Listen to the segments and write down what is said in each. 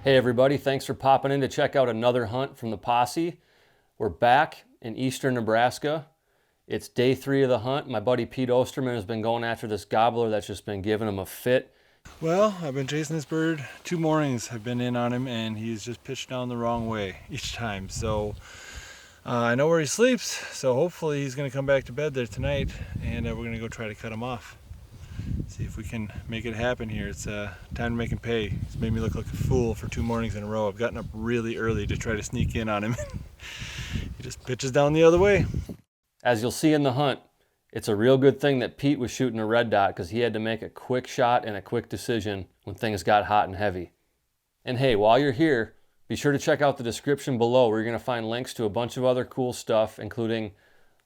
Hey everybody, thanks for popping in to check out another hunt from the posse. We're back in eastern Nebraska. It's day 3 of the hunt. My buddy Pete Osterman has been going after this gobbler that's just been giving him a fit. Well, I've been chasing this bird. 2 mornings I've been in on him and he's just pitched down the wrong way each time. So I know where he sleeps, so hopefully he's going to come back to bed there tonight and we're going to go try to cut him off. See if we can make it happen here. It's time to make him pay. He's made me look like a fool for 2 mornings in a row. I've gotten up really early to try to sneak in on him. He just pitches down the other way. As you'll see in the hunt, it's a real good thing that Pete was shooting a red dot because he had to make a quick shot and a quick decision when things got hot and heavy. And hey, while you're here, be sure to check out the description below where you're going to find links to a bunch of other cool stuff, including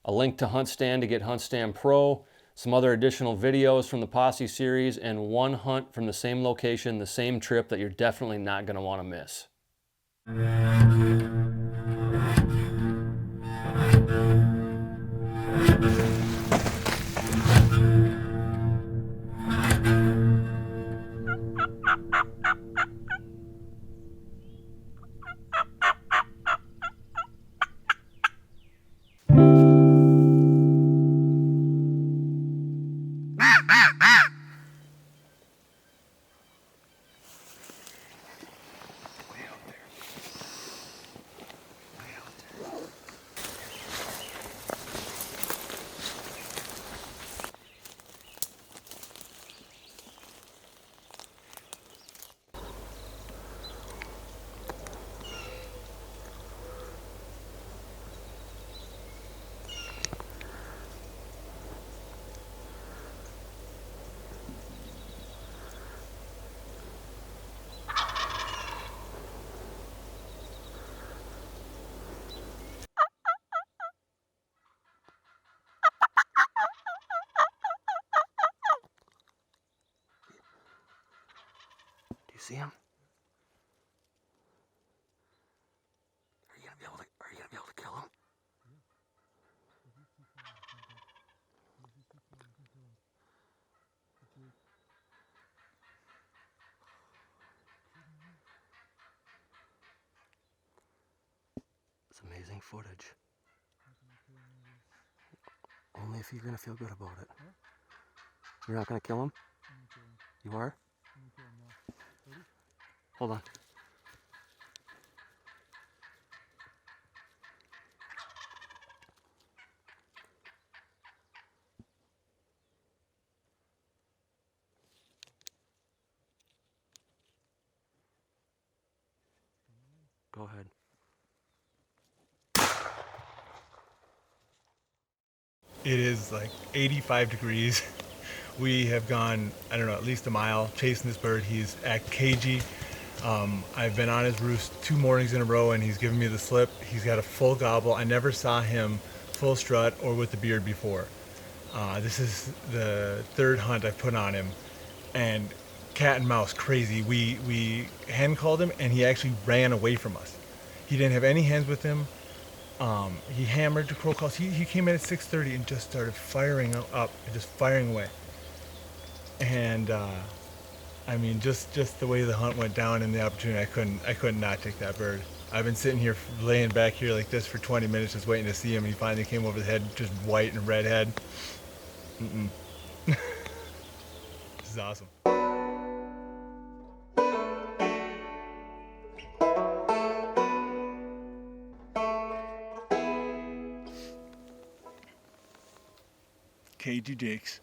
a link to HUNTSTAND to get HUNTSTAND Pro, some other additional videos from the Posse series, and one hunt from the same location, the same trip that you're definitely not going to want to miss. Do you see him? Are you gonna be able to kill him? It's amazing footage. Only if you're gonna feel good about it. You're not gonna kill him? You are? Hold on. Go ahead. It is like 85 degrees. We have gone, I don't know, at least a mile chasing this bird. He's act cagey. I've been on his roost 2 mornings in a row and he's given me the slip. He's got a full gobble. I never saw him full strut or with the beard before. This is the 3rd hunt I've put on him, and cat and mouse crazy. We hen called him and he actually ran away from us. He didn't have any hens with him. He hammered the crow calls. He came in at 6:30 and just started firing up and just firing away. And I mean, just the way the hunt went down and the opportunity, I couldn't not take that bird. I've been sitting here, laying back here like this for 20 minutes, just waiting to see him. And he finally came over the head, just white and red head. This is awesome. Cagey Jakes.